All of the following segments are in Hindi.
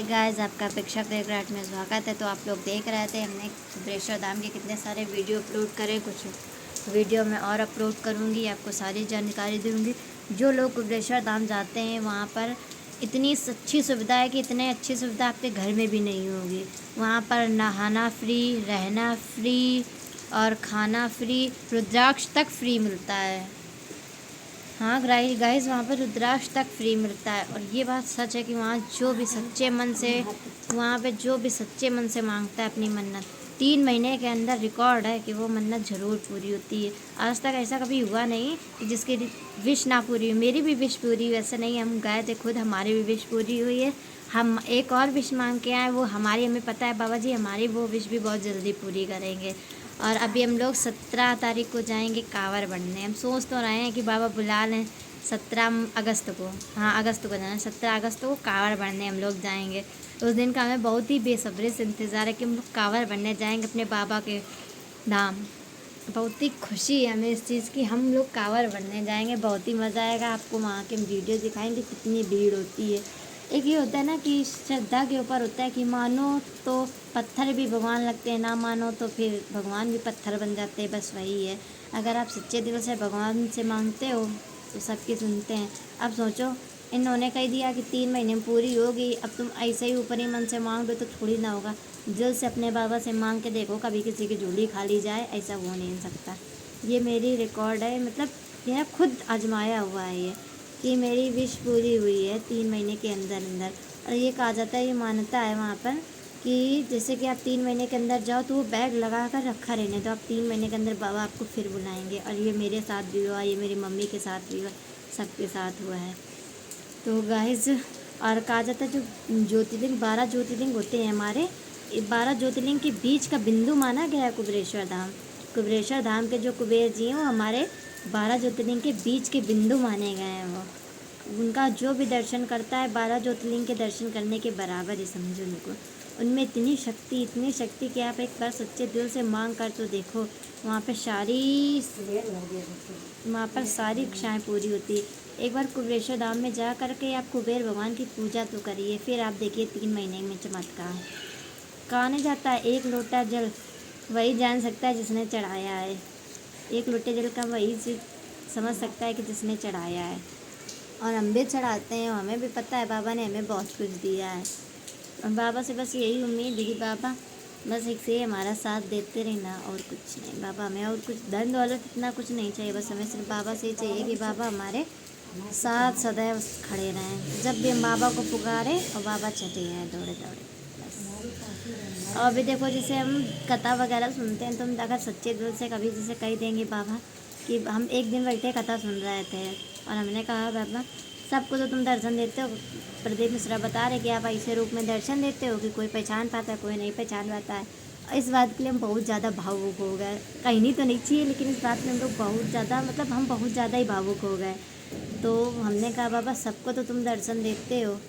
गाइस, आपका अपेक्षा प्लेग्राउंड में स्वागत है। तो आप लोग देख रहे थे हमने कुबेरेश्वर धाम के कितने सारे वीडियो अपलोड करे। कुछ वीडियो मैं और अपलोड करूँगी, आपको सारी जानकारी दूँगी। जो लोग कुबेरेश्वर धाम जाते हैं वहाँ पर इतनी अच्छी सुविधा है कि इतने अच्छी सुविधा आपके घर में भी नहीं होगी। वहाँ पर नहाना फ्री, रहना फ्री और खाना फ्री, रुद्राक्ष तक फ्री मिलता है। हाँ गाइस, वहाँ पर रुद्राक्ष तक फ्री मिलता है। और ये बात सच है कि वहाँ जो भी सच्चे मन से मांगता है अपनी मन्नत, 3 महीने के अंदर रिकॉर्ड है कि वो मन्नत ज़रूर पूरी होती है। आज तक ऐसा कभी हुआ नहीं कि जिसकी विश ना पूरी हो। मेरी भी विश पूरी हुई, ऐसा नहीं, हम गए थे खुद, हमारी भी विश पूरी हुई है। हम एक और विश मांग के आए, वो हमारी, हमें पता है बाबा जी हमारी वो विश भी बहुत जल्दी पूरी करेंगे। और अभी हम लोग 17 तारीख को जाएंगे कांवड़ बनने। हम सोच तो रहे हैं कि बाबा बुला लें 17 अगस्त को। हाँ, अगस्त को जाना, 17 अगस्त को कांवड़ बनने हम लोग जाएंगे। उस दिन का हमें बहुत ही बेसब्री से इंतज़ार है कि हम लोग कांवड़ बनने जाएंगे अपने बाबा के धाम। बहुत ही खुशी है हमें इस चीज़ की, हम लोग कांवड़ बनने जाएंगे। बहुत ही मज़ा आएगा। आपको वहाँ के वीडियो दिखाएंगे कितनी भीड़ होती है। एक ये होता है ना कि श्रद्धा के ऊपर होता है कि मानो तो पत्थर भी भगवान लगते हैं, ना मानो तो फिर भगवान भी पत्थर बन जाते हैं। बस वही है, अगर आप सच्चे दिल से भगवान से मांगते हो तो सबकी सुनते हैं। अब सोचो, इन्होंने कह दिया कि 3 महीने में पूरी होगी, अब तुम ऐसे ही ऊपरी मन से मांग दो तो थोड़ी ना होगा। दिल से अपने बाबा से मांग के देखो, कभी किसी की झोली खाली जाए, ऐसा हो नहीं सकता। ये मेरी रिकॉर्ड है, मतलब यह खुद आजमाया हुआ है ये, कि मेरी विश पूरी हुई है 3 महीने के अंदर अंदर। और ये कहा जाता है, ये मान्यता है वहाँ पर कि जैसे कि आप 3 महीने के अंदर जाओ तो वो बैग लगा कर रखा रहने, तो आप 3 महीने के अंदर बाबा आपको फिर बुलाएंगे। और ये मेरे साथ भी हुआ, ये मेरी मम्मी के साथ भी हुआ, सबके साथ हुआ है। तो गाइस, और कहा जाता है जो ज्योतिर्लिंग 12 ज्योतिर्लिंग होते हैं हमारे, 12 ज्योतिर्लिंग के बीच का बिंदु माना गया है कुबेरेश्वर धाम। कुबेरेश्वर धाम के जो कुबेर जी हैं वो हमारे 12 ज्योतिर्लिंग के बीच के बिंदु माने गए हैं। वो उनका जो भी दर्शन करता है 12 ज्योतिर्लिंग के दर्शन करने के बराबर ही समझो उनको। उनमें इतनी शक्ति कि आप एक बार सच्चे दिल से मांग कर तो देखो, वहाँ पर सारी इच्छाएँ पूरी होती है। एक बार कुबेरेश्वर धाम में जा कर के आप कुबेर भगवान की पूजा तो करिए, फिर आप देखिए 3 महीने में चमत्कार। कहा नहीं जाता, एक लोटा जल वही जान सकता है जिसने चढ़ाया है। एक लोटे जल का वही समझ सकता है कि जिसने चढ़ाया है। और हम भी चढ़ाते हैं, हमें भी पता है बाबा ने हमें बहुत कुछ दिया है। और बाबा से बस यही उम्मीद है कि बाबा बस एक से हमारा साथ देते रहना, और कुछ नहीं। बाबा हमें और कुछ धन दौलत इतना कुछ नहीं चाहिए, बस हमें सिर्फ बाबा से ही चाहिए कि बाबा हमारे साथ सदैव खड़े रहें। जब भी हम बाबा को पुकारें और बाबा चले आए दौड़े दौड़े, बस। और अभी देखो, जैसे हम कथा वगैरह सुनते हैं तो हम अगर सच्चे दिल से कभी जैसे कह देंगे बाबा कि हम एक दिन बैठे कथा सुन रहे थे और हमने कहा बाबा सबको तो तुम दर्शन देते हो, प्रदीप मिश्रा बता रहे कि आप ऐसे रूप में दर्शन देते हो कि कोई पहचान पाता है, कोई नहीं पहचान पाता है। इस बात के लिए हम बहुत ज़्यादा भावुक हो गए। कहनी तो नहीं चाहिए, लेकिन इस बात में हम लोग बहुत ज़्यादा, मतलब हम बहुत ज़्यादा ही भावुक हो गए। तो हमने कहा बाबा सबको तो तुम दर्शन देते हो।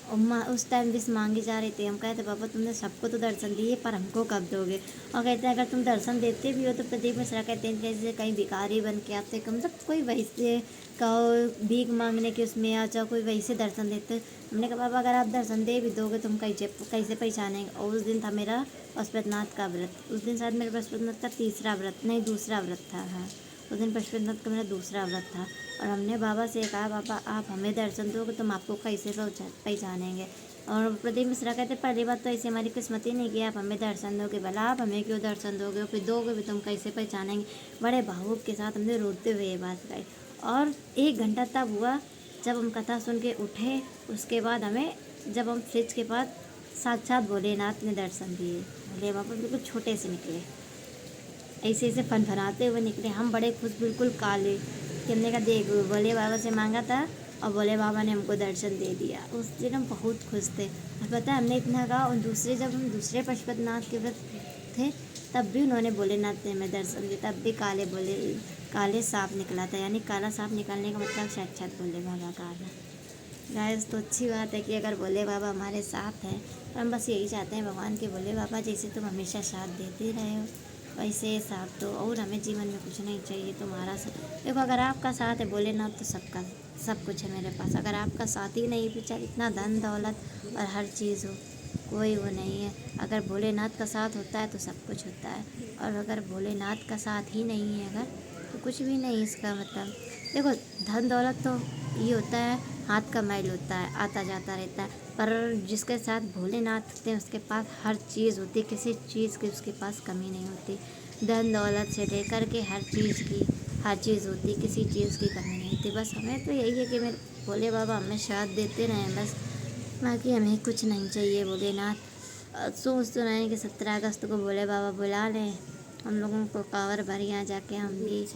और उस टाइम विश मांगी जा रही थी, हम कहते बाबा तुमने सबको तो दर्शन दिए, पर हमको कब दोगे। और कहते हैं अगर तुम दर्शन देते भी हो तो प्रदीप मिश्रा कहते हैं जैसे कहीं भिखारी बन के आते, कम मतलब कोई वैसे कहो भीख मांगने के उसमें आ जाओ, कोई वैसे दर्शन देते। हमने कहा बाबा अगर आप दर्शन दे भी दोगे तो हम कैसे पहचानेंगे। और उस दिन था मेरा पशुपतिनाथ का व्रत। उस दिन शायद मेरे पशुपतिनाथ का तीसरा व्रत, नहीं दूसरा व्रत था। हाँ, उस दिन पशुपतिनाथ का मेरा दूसरा व्रत था। और हमने बाबा से कहा बाबा आप हमें दर्शन दोगे तो हम आपको कैसे पहचानेंगे। और प्रदीप मिश्रा कहते पहली बात तो ऐसी हमारी किस्मत ही नहीं कि आप हमें दर्शन दोगे, भला आप हमें क्यों दर्शन दोगे, फिर दोगे भी तुम कैसे पहचानेंगे। बड़े भावुक के साथ हमने रोते हुए ये बात कही। और 1 घंटा तब हुआ जब हम कथा सुन के उठे। उसके बाद हमें, जब हम फ्रिज के पास, साक्षात भोलेनाथ ने दर्शन दिए। भोले बाबा बिल्कुल छोटे से निकले, ऐसे ऐसे फनफनाते हुए निकले। हम बड़े खुश, बिल्कुल काले, कि हमने कहा देख भोले बाबा से मांगा था और भोले बाबा ने हमको दर्शन दे दिया। उस दिन हम बहुत खुश थे। और पता है हमने इतना कहा, और जब हम दूसरे पशुपतिनाथ के व्रत थे तब भी उन्होंने भोलेनाथ ने हमें दर्शन दिया, तब भी काले सांप निकला था। यानी काला सांप निकलने का मतलब साक्षात भोले बाबा का आना। गाइस, तो अच्छी बात है कि अगर भोले बाबा हमारे साथ हैं, तो हम बस यही चाहते हैं भगवान के भोले बाबा जैसे तुम हमेशा साथ देते रहे हो वैसे साथ दो, और हमें जीवन में कुछ नहीं चाहिए तुम्हारा साथ। देखो अगर आपका साथ है भोलेनाथ तो सबका सब कुछ है मेरे पास। अगर आपका साथ ही नहीं भी, चाहे इतना धन दौलत और हर चीज़ हो, कोई वो नहीं है। अगर भोलेनाथ का साथ होता है तो सब कुछ होता है, और अगर भोलेनाथ का साथ ही नहीं है अगर, तो कुछ भी नहीं। इसका मतलब देखो, धन दौलत तो ये होता है, हाथ का मैल होता है, आता जाता रहता है, पर जिसके साथ भोलेनाथ होते हैं उसके पास हर चीज़ होती है, किसी चीज़ की उसके पास कमी नहीं होती। धन दौलत से लेकर के हर चीज़ की हर चीज़ होती, किसी चीज़ की कमी नहीं होती। बस हमें तो यही है कि मेरे भोले बाबा हमें साथ देते रहें बस, बाकी हमें कुछ नहीं चाहिए। भोलेनाथ सोच तो रहे हैं कि 17 अगस्त को भोले बाबा बुला लें, हम लोगों को कांवर भर यहाँ जाके हम भी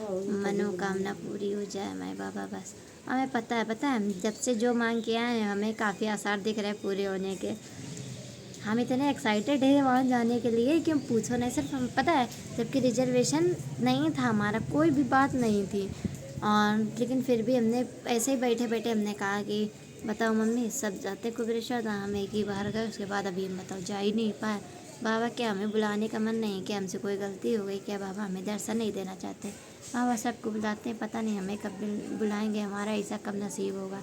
मनोकामना पूरी हो जाए हमारे बाबा। बस हमें पता है हम जब से जो मांग के आए हैं हमें काफ़ी आसार दिख रहे हैं पूरे होने के। हम इतने एक्साइटेड हैं वहाँ जाने के लिए कि हम पूछो नहीं। सिर्फ हम पता है, जबकि रिजर्वेशन नहीं था हमारा, कोई भी बात नहीं थी, और लेकिन फिर भी हमने ऐसे ही बैठे बैठे हमने कहा कि बताओ मम्मी, सब जाते कुबेरेश्वर, हम एक ही बार गए, उसके बाद अभी हम बताओ जा ही नहीं पाए। बाबा क्या हमें बुलाने का मन नहीं, क्या हमसे कोई गलती हो गई क्या? बाबा हमें दर्शन नहीं देना चाहते? बाबा सबको बुलाते हैं, पता नहीं हमें कब बुलाएंगे, हमारा ऐसा कब नसीब होगा।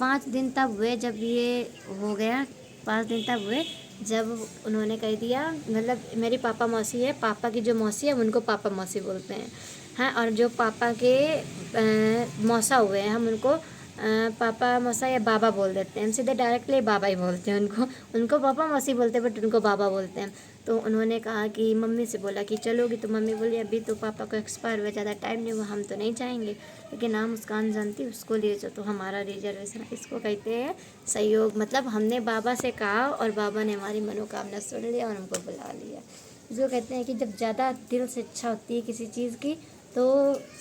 5 दिन तब हुए जब ये हो गया, 5 दिन तब हुए जब उन्होंने कह दिया, मतलब मेरी पापा मौसी है, पापा की जो मौसी है उनको पापा मौसी बोलते हैं, हाँ, और जो पापा के मौसा हुए हैं हम उनको पापा मौसा या बाबा बोल देते हैं। हम सीधे डायरेक्टली बाबा ही बोलते हैं उनको, उनको पापा मौसी बोलते हैं बट उनको बाबा बोलते हैं। तो उन्होंने कहा कि मम्मी से बोला कि चलोगी, तो मम्मी बोली अभी तो पापा को एक्सपायर हुआ, ज़्यादा टाइम नहीं हुआ, हम तो नहीं जाएंगे, लेकिन नाम मुस्कान जानती उसको ले जाओ। तो हमारा रिजर्वेशन, इसको कहते हैं सहयोग। मतलब हमने बाबा से कहा और बाबा ने हमारी मनोकामना सुन लिया और हमको बुला लिया। इसको कहते हैं कि जब ज़्यादा दिल से इच्छा होती है किसी चीज़ की तो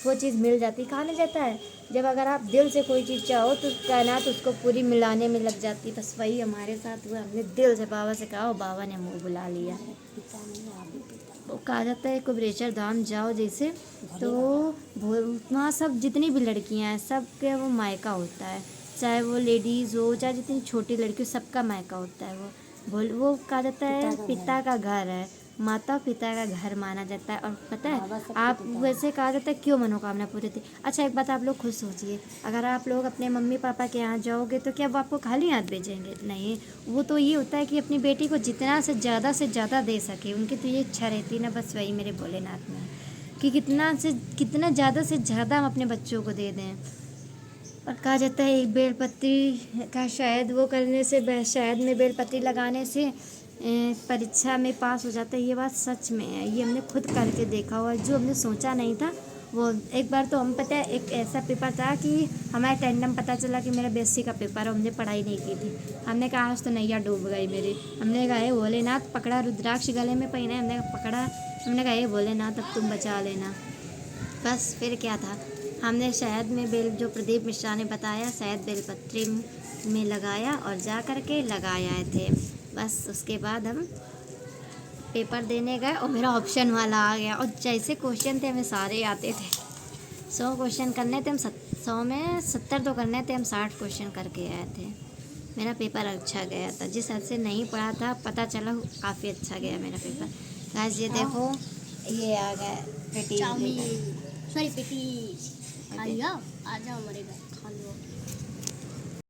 वो चीज़ मिल जाती है। कहा नहीं जाता है, जब अगर आप दिल से कोई चीज़ चाहो तो कायनात उसको पूरी मिलाने में लग जाती है। बस वही हमारे साथ हुआ, हमने दिल से बाबा से कहा और बाबा ने मुँह बुला लिया। वो कहा जाता है कुबेरेश्वर धाम जाओ जैसे, तो वहाँ सब जितनी भी लड़कियाँ हैं सबके वो मायका होता है, चाहे वो लेडीज़ हो चाहे जितनी छोटी लड़की हो, सबका मायका होता है। वो कहा जाता है पिता का घर है, माता पिता का घर माना जाता है। और पता है आप वैसे कहा जाता है क्यों मनोकामना पूरी थी। अच्छा एक बात आप लोग खुद सोचिए, अगर आप लोग अपने मम्मी पापा के यहाँ जाओगे तो क्या वो आपको खाली हाथ भेजेंगे? नहीं, वो तो ये होता है कि अपनी बेटी को जितना से ज़्यादा दे सके, उनकी तो ये इच्छा रहती है ना। बस वही मेरे भोलेनाथ में कि कितना ज़्यादा से ज़्यादा हम अपने बच्चों को दे दें। और कहा जाता है एक बेलपत्री का शायद वो करने से, शायद में बेलपत्री लगाने से परीक्षा में पास हो जाता है। ये बात सच में है, ये हमने खुद करके देखा हुआ, जो हमने सोचा नहीं था वो। एक बार तो हम पता है एक ऐसा पेपर था कि हमारे टैंडम पता चला कि मेरा बीएससी का पेपर है, हमने पढ़ाई नहीं की थी। हमने कहा आज तो नैया डूब गई मेरी। हमने कहा हे भोलेनाथ, पकड़ा रुद्राक्ष गले में पहने, हमने पकड़ा, हमने कहा हे भोलेनाथ अब तुम बचा लेना। बस फिर क्या था, हमने शहद में जो प्रदीप मिश्रा ने बताया, शहद बेलपत्री में लगाया और जा कर के लगाए आए थे। बस उसके बाद हम पेपर देने गए और मेरा ऑप्शन वाला आ गया, और जैसे क्वेश्चन थे हमें सारे आते थे। 100 क्वेश्चन करने थे, हम 100 में 70 तो करने थे, हम 60 क्वेश्चन करके आए थे। मेरा पेपर अच्छा गया था, जिस हद से नहीं पढ़ा था पता चला काफ़ी अच्छा गया मेरा पेपर। गाइस ये देखो, ये आ गया पेटी, सॉरी पेटी खा लिया, आ जाओ हमारे घर खा लो।